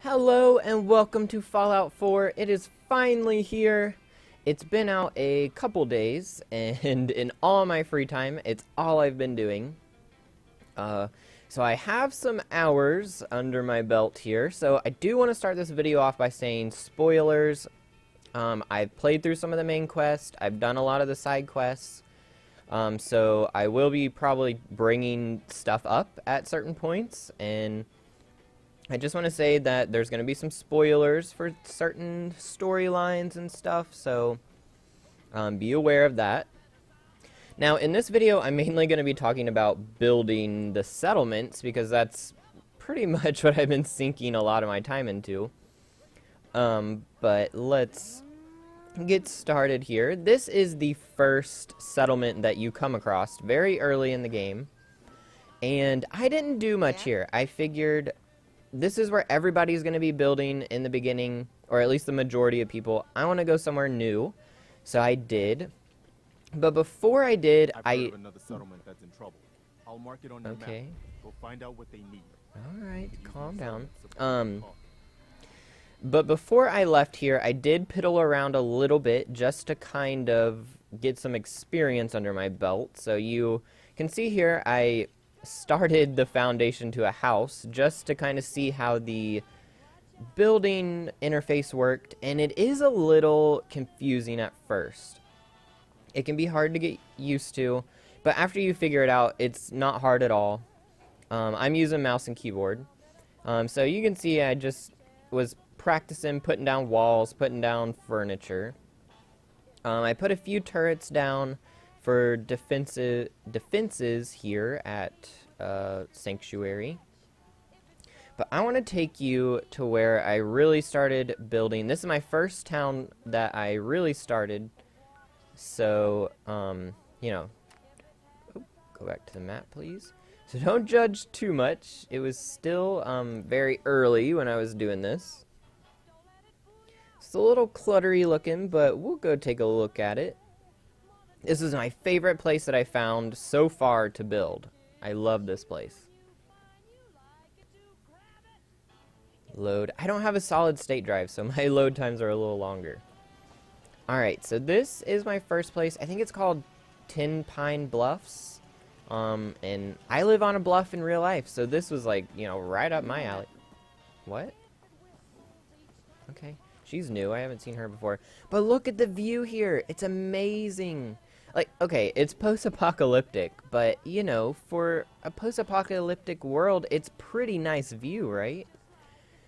Hello and welcome to Fallout 4. It is finally here. It's been out a couple days, and in all my free time, it's all I've been doing. So I have some hours under my belt here, so I do want to start this video off by saying spoilers. I've played through some of the main quests, I've done a lot of the side quests, so I will be probably bringing stuff up at certain points, and I just want to say that there's going to be some spoilers for certain storylines and stuff, so be aware of that. Now, in this video, I'm mainly going to be talking about building the settlements, because that's pretty much what I've been sinking a lot of my time into. But let's get started here. This is the first settlement that you come across very early in the game, and I didn't do much here. I figured this is where everybody's going to be building in the beginning, or at least the majority of people. I want to go somewhere new, so I did. But before I did, I've heard of another settlement that's in trouble. I'll mark it on your map. Go find out what they need. All right, calm down. But before I left here, I did piddle around a little bit just to kind of get some experience under my belt. So you can see here, I started the foundation to a house just to kind of see how the building interface worked, and it is a little confusing at first. It can be hard to get used to, but after you figure it out, it's not hard at all. I'm using mouse and keyboard, so you can see I just was practicing putting down walls, putting down furniture. I put a few turrets down for defenses here at Sanctuary. But I want to take you to where I really started building. This is my first town that I really started. So, you know, go back to the map, please. So don't judge too much. It was still very early when I was doing this. It's a little cluttery looking, but we'll go take a look at it. This is my favorite place that I found so far to build. I love this place. Load. I don't have a solid state drive, so my load times are a little longer. Alright, so this is my first place. I think it's called Tin Pine Bluffs. And I live on a bluff in real life, so this was like, you know, right up my alley. What? Okay. She's new. I haven't seen her before. But look at the view here. It's amazing. Like, okay, it's post-apocalyptic, but, you know, for a post-apocalyptic world, it's pretty nice view, right?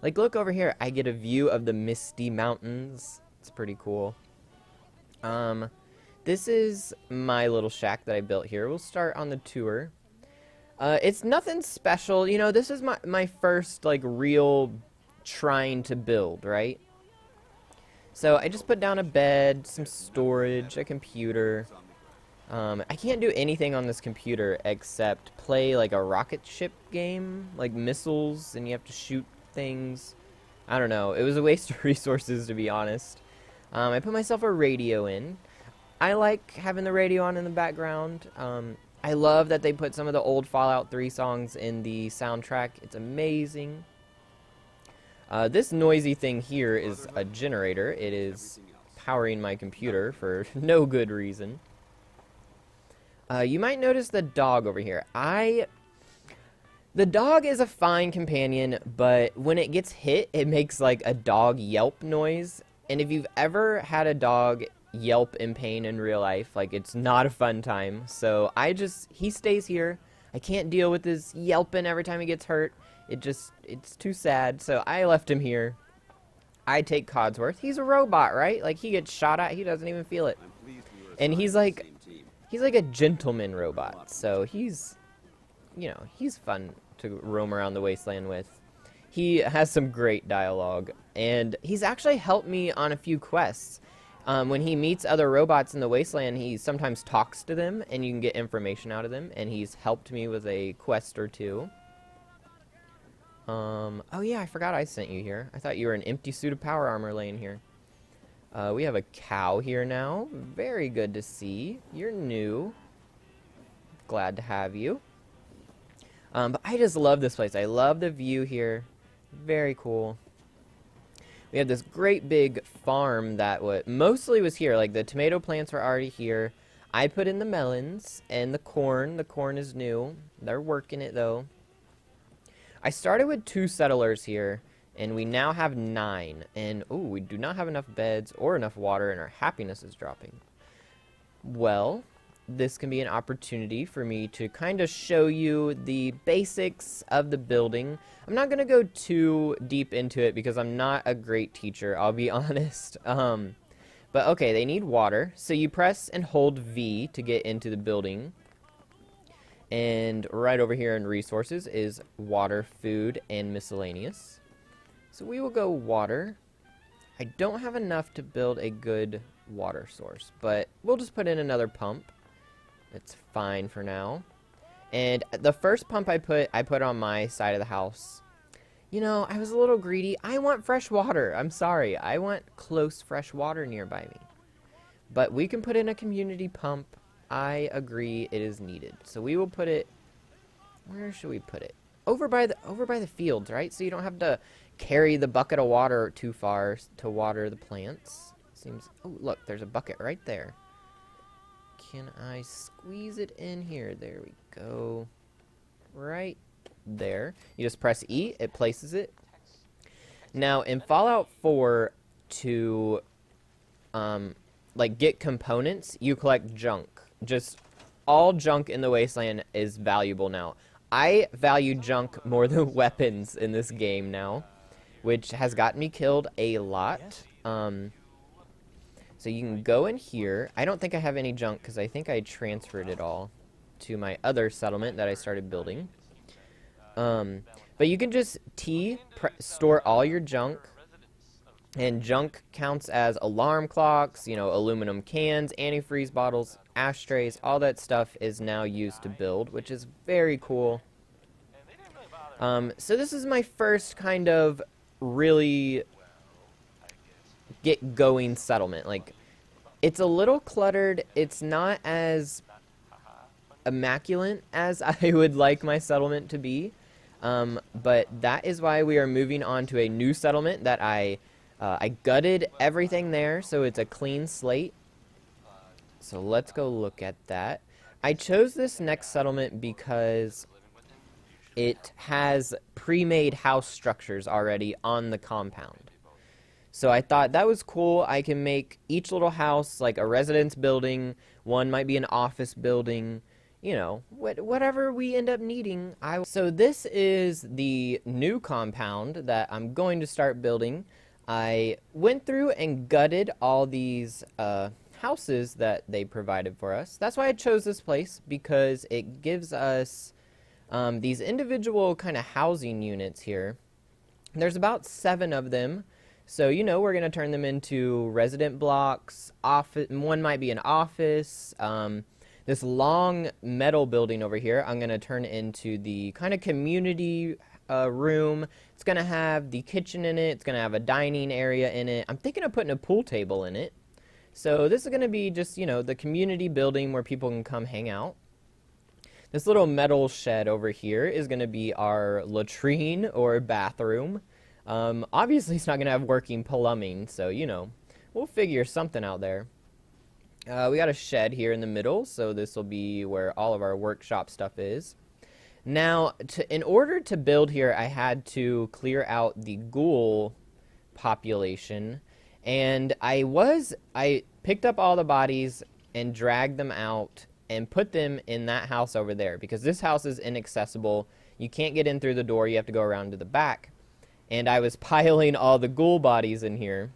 Like, look over here. I get a view of the misty mountains. It's pretty cool. This is my little shack that I built here. We'll start on the tour. It's nothing special. You know, this is my first, like, real trying to build, right? So I just put down a bed, some storage, a computer. I can't do anything on this computer except play like a rocket ship game, like missiles, and you have to shoot things. I don't know. It was a waste of resources, to be honest. I put myself a radio in. I like having the radio on in the background. I love that they put some of the old Fallout 3 songs in the soundtrack. It's amazing. This noisy thing here is a generator. It is powering my computer for no good reason. You might notice the dog over here. The dog is a fine companion, but when it gets hit, it makes like a dog yelp noise. And if you've ever had a dog yelp in pain in real life, like, it's not a fun time. So he stays here. I can't deal with his yelping every time he gets hurt. It's too sad, so I left him here. I take Codsworth. He's a robot, right? Like, he gets shot at, he doesn't even feel it. And he's like a gentleman robot, so he's, you know, he's fun to roam around the wasteland with. He has some great dialogue, and he's actually helped me on a few quests. When he meets other robots in the wasteland, he sometimes talks to them, and you can get information out of them, and he's helped me with a quest or two. Oh yeah, I forgot I sent you here. I thought you were an empty suit of power armor laying here. We have a cow here now. Very good to see. You're new. Glad to have you. But I just love this place. I love the view here. Very cool. We have this great big farm that mostly was here. Like, the tomato plants were already here. I put in the melons and the corn. The corn is new. They're working it, though. I started with 2 settlers here, and we now have 9. And, ooh, we do not have enough beds or enough water, and our happiness is dropping. Well, this can be an opportunity for me to kind of show you the basics of the building. I'm not going to go too deep into it because I'm not a great teacher, I'll be honest. But okay, they need water. So you press and hold V to get into the building. And right over here in resources is water, food, and miscellaneous. So we will go water. I don't have enough to build a good water source, but we'll just put in another pump. It's fine for now. And the first pump I put on my side of the house. You know, I was a little greedy. I want fresh water. I'm sorry. I want close fresh water nearby me. But we can put in a community pump. I agree it is needed. So we will put it, where should we put it? Over by the fields, right? So you don't have to carry the bucket of water too far to water the plants. Seems, oh, look, there's a bucket right there. Can I squeeze it in here? There we go. Right there. You just press E, it places it. Now, in Fallout 4, to like get components, you collect junk. Just all junk in the wasteland is valuable now. I value junk more than weapons in this game now, which has gotten me killed a lot. So you can go in here. I don't think I have any junk because I think I transferred it all to my other settlement that I started building. But you can just store all your junk. And junk counts as alarm clocks, you know, aluminum cans, antifreeze bottles, ashtrays, all that stuff is now used to build, which is very cool. So this is my first kind of really get going settlement. Like, it's a little cluttered. It's not as immaculate as I would like my settlement to be. But that is why we are moving on to a new settlement that I gutted everything there, so it's a clean slate. So let's go look at that. I chose this next settlement because it has pre-made house structures already on the compound. So I thought that was cool. I can make each little house like a residence building. One might be an office building. You know, whatever we end up needing. So this is the new compound that I'm going to start building. I went through and gutted all these houses that they provided for us. That's why I chose this place, because it gives us these individual kind of housing units here. There's about 7 of them. So, you know, we're going to turn them into resident blocks. One might be an office. This long metal building over here, I'm going to turn into the kind of community room. It's going to have the kitchen in it. It's going to have a dining area in it. I'm thinking of putting a pool table in it. So this is going to be just, you know, the community building where people can come hang out. This little metal shed over here is going to be our latrine or bathroom. Obviously, it's not going to have working plumbing, so, you know, we'll figure something out there. We got a shed here in the middle, so this will be where all of our workshop stuff is. Now, in order to build here, I had to clear out the ghoul population, and I picked up all the bodies and dragged them out and put them in that house over there, because this house is inaccessible. You can't get in through the door. You have to go around to the back. And I was piling all the ghoul bodies in here.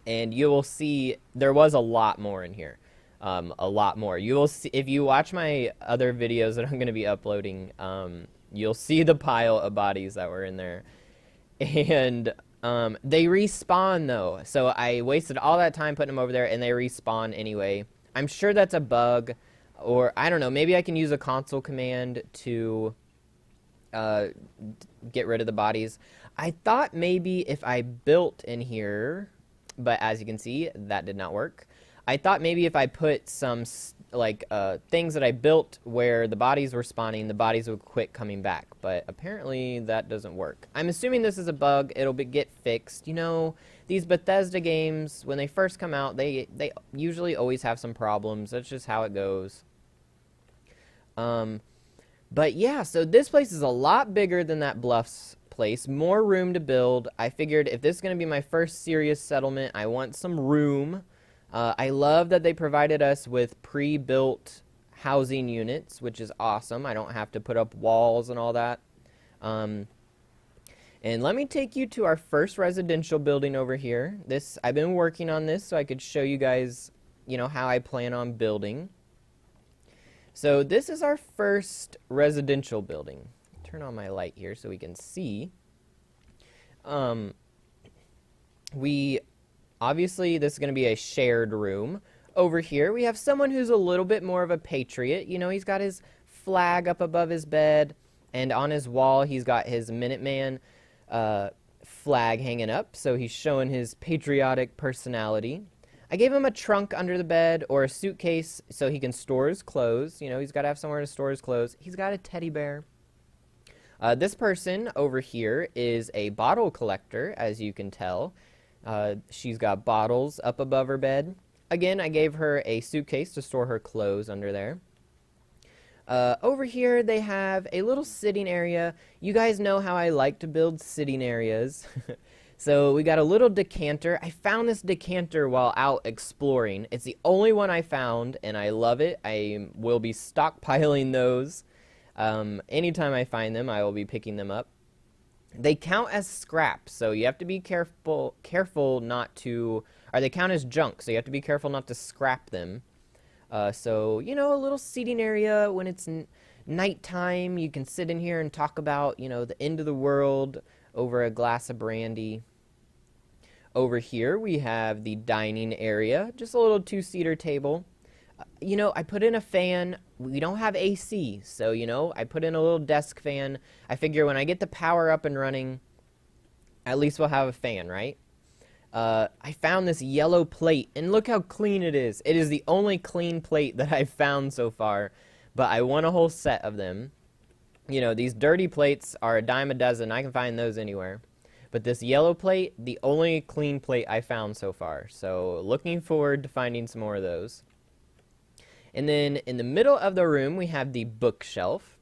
And you will see there was a lot more in here. A lot more. You will see, if you watch my other videos that I'm going to be uploading, you'll see the pile of bodies that were in there. And they respawn, though. So I wasted all that time putting them over there, and they respawn anyway. I'm sure that's a bug. Or, I don't know, maybe I can use a console command to get rid of the bodies. I thought maybe if I built in here, but as you can see, that did not work. I thought maybe if I put some things that I built where the bodies were spawning, the bodies would quit coming back. But apparently that doesn't work. I'm assuming this is a bug. It'll get fixed. You know, these Bethesda games, when they first come out, they usually always have some problems. That's just how it goes. But yeah, so this place is a lot bigger than that Bluffs place. More room to build. I figured if this is going to be my first serious settlement, I want some room. I love that they provided us with pre-built housing units, which is awesome. I don't have to put up walls and all that. And let me take you to our first residential building over here. I've been working on this so I could show you guys, you know, how I plan on building. So this is our first residential building. Turn on my light here so we can see. Obviously, this is going to be a shared room. Over here, we have someone who's a little bit more of a patriot. You know, he's got his flag up above his bed, and on his wall, he's got his Minuteman flag hanging up, so he's showing his patriotic personality. I gave him a trunk under the bed or a suitcase so he can store his clothes. You know, he's got to have somewhere to store his clothes. He's got a teddy bear. This person over here is a bottle collector, as you can tell. She's got bottles up above her bed. Again, I gave her a suitcase to store her clothes under there. Over here, they have a little sitting area. You guys know how I like to build sitting areas. So we got a little decanter. I found this decanter while out exploring. It's the only one I found, and I love it. I will be stockpiling those. Anytime I find them, I will be picking them up. They count as scrap, so you have to be careful not to, or they count as junk, so you have to be careful not to scrap them. So, you know, a little seating area when it's nighttime, you can sit in here and talk about, you know, the end of the world over a glass of brandy. Over here, we have the dining area, just a little two-seater table. You know, I put in a fan. We don't have AC, so, you know, I put in a little desk fan. I figure when I get the power up and running, at least we'll have a fan, right? I found this yellow plate, and look how clean it is. It is the only clean plate that I've found so far, but I want a whole set of them. You know, these dirty plates are a dime a dozen. I can find those anywhere. But this yellow plate, the only clean plate I found so far. So, looking forward to finding some more of those. And then in the middle of the room, we have the bookshelf.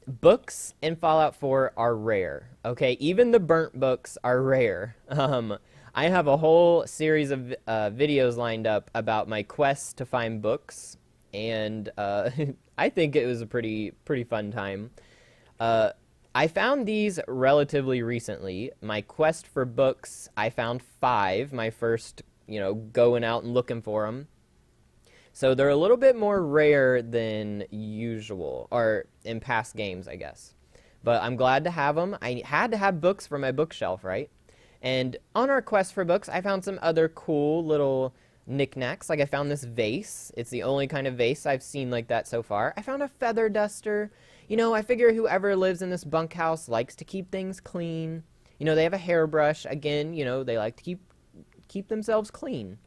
Books in Fallout 4 are rare, okay? Even the burnt books are rare. I have a whole series of videos lined up about my quest to find books, and I think it was a pretty fun time. I found these relatively recently. My quest for books, I found 5, my first, you know, going out and looking for them. So they're a little bit more rare than usual, or in past games, I guess. But I'm glad to have them. I had to have books for my bookshelf, right? And on our quest for books, I found some other cool little knickknacks. Like I found this vase. It's the only kind of vase I've seen like that so far. I found a feather duster. You know, I figure whoever lives in this bunkhouse likes to keep things clean. You know, they have a hairbrush. Again, you know, they like to keep themselves clean.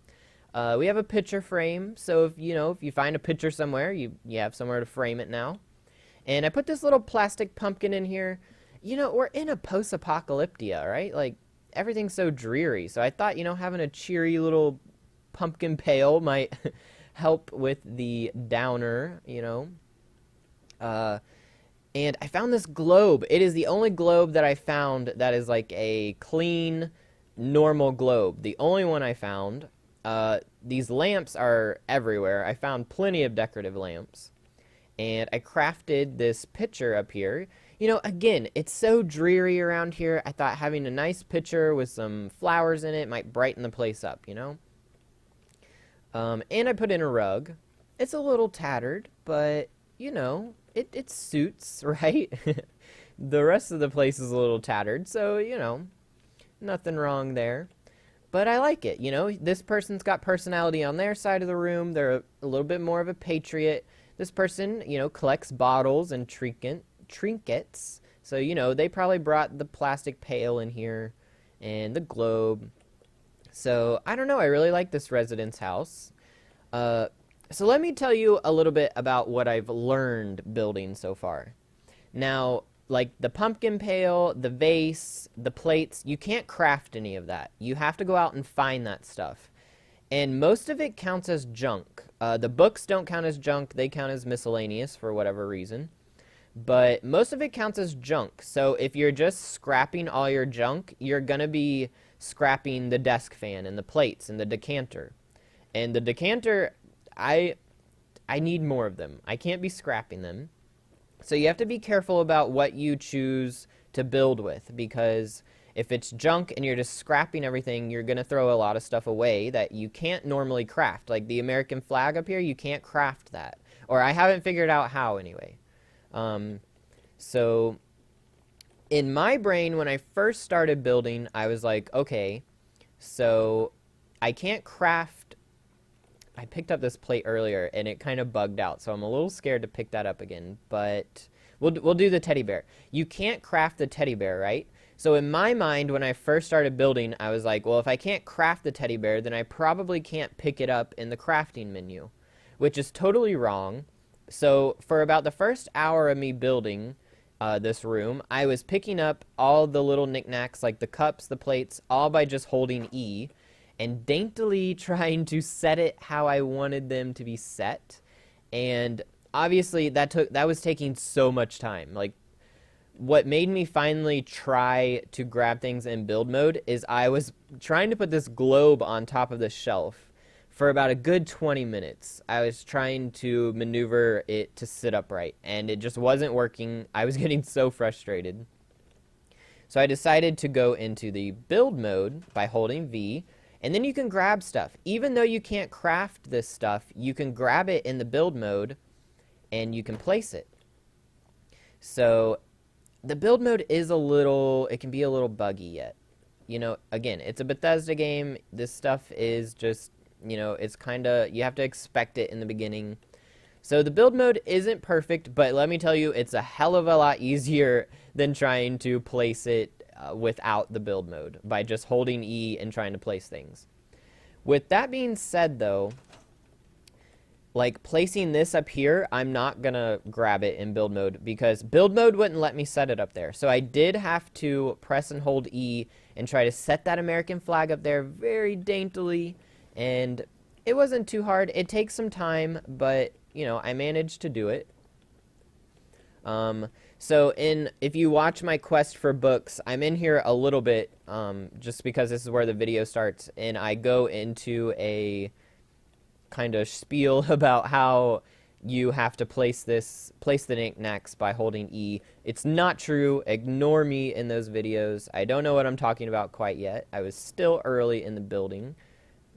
We have a picture frame, so if you find a picture somewhere, you have somewhere to frame it now. And I put this little plastic pumpkin in here. You know, we're in a post-apocalyptia, right? Like, everything's so dreary. So I thought, you know, having a cheery little pumpkin pail might help with the downer, you know. And I found this globe. It is the only globe that I found that is like a clean, normal globe. The only one I found. These lamps are everywhere. I found plenty of decorative lamps. And I crafted this picture up here. You know, again, it's so dreary around here. I thought having a nice picture with some flowers in it might brighten the place up, you know? And I put in a rug. It's a little tattered, but, you know, it suits, right? The rest of the place is a little tattered, so, you know, nothing wrong there. But I like it, you know? This person's got personality on their side of the room. They're a little bit more of a patriot. This person, you know, collects bottles and trinkets. So, you know, they probably brought the plastic pail in here and the globe. So, I don't know, I really like this residence house. Uh, so let me tell you a little bit about what I've learned building so far. Now, like the pumpkin pail, the vase, the plates, you can't craft any of that. You have to go out and find that stuff. And most of it counts as junk. The books don't count as junk, they count as miscellaneous for whatever reason. But most of it counts as junk. So if you're just scrapping all your junk, you're going to be scrapping the desk fan and the plates and the decanter. And the decanter, I need more of them. I can't be scrapping them. So you have to be careful about what you choose to build with, because if it's junk and you're just scrapping everything, you're going to throw a lot of stuff away that you can't normally craft. Like the American flag up here, you can't craft that. Or I haven't figured out how anyway. So in my brain, when I first started building, I was like, okay, so I can't craft. I picked up this plate earlier and it kind of bugged out, so I'm a little scared to pick that up again, but we'll do the teddy bear. You can't craft the teddy bear, right? So in my mind, when I first started building, I was like, well, if I can't craft the teddy bear, then I probably can't pick it up in the crafting menu, which is totally wrong. So for about the first hour of me building this room, I was picking up all the little knickknacks, like the cups, the plates, all by just holding E, and daintily trying to set it how I wanted them to be set. And obviously that was taking so much time. Like, what made me finally try to grab things in build mode is I was trying to put this globe on top of the shelf for about a good 20 minutes. I was trying to maneuver it to sit upright, and it just wasn't working. I was getting so frustrated. So I decided to go into the build mode by holding V, and then you can grab stuff. Even though you can't craft this stuff, you can grab it in the build mode, and you can place it. So the build mode is it can be a little buggy yet. You know, again, it's a Bethesda game. This stuff is just, it's kind of, you have to expect it in the beginning. So the build mode isn't perfect, but let me tell you, it's a hell of a lot easier than trying to place it without the build mode by just holding E and trying to place things. With that being said, though, like placing this up here, I'm not gonna grab it in build mode because build mode wouldn't let me set it up there. So I did have to press and hold E and try to set that American flag up there very daintily, and it wasn't too hard. It takes some time, but I managed to do it. So if you watch my quest for books, I'm in here a little bit, just because this is where the video starts, and I go into a kind of spiel about how you have to place the knickknacks by holding E. It's not true. Ignore me in those videos. I don't know what I'm talking about quite yet. I was still early in the building.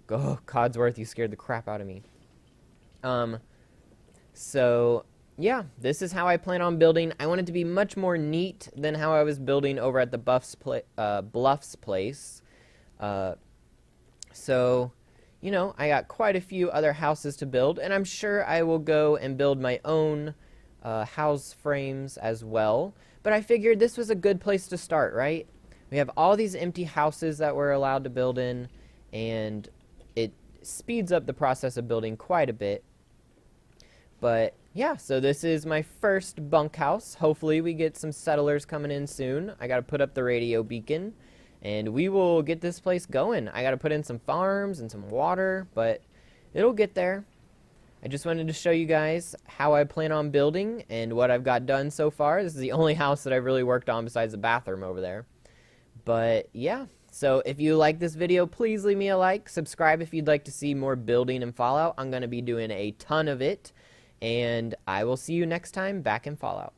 Oh, Codsworth, you scared the crap out of me. So yeah, this is how I plan on building. I want it to be much more neat than how I was building over at the Bluffs place. So, I got quite a few other houses to build, and I'm sure I will go and build my own house frames as well. But I figured this was a good place to start, right? We have all these empty houses that we're allowed to build in, and it speeds up the process of building quite a bit. But yeah, so this is my first bunkhouse. Hopefully we get some settlers coming in soon. I gotta put up the radio beacon, and we will get this place going. I gotta put in some farms and some water, but it'll get there. I just wanted to show you guys how I plan on building and what I've got done so far. This is the only house that I've really worked on besides the bathroom over there. But yeah, so if you like this video, please leave me a like. Subscribe if you'd like to see more building and Fallout. I'm gonna be doing a ton of it. And I will see you next time back in Fallout.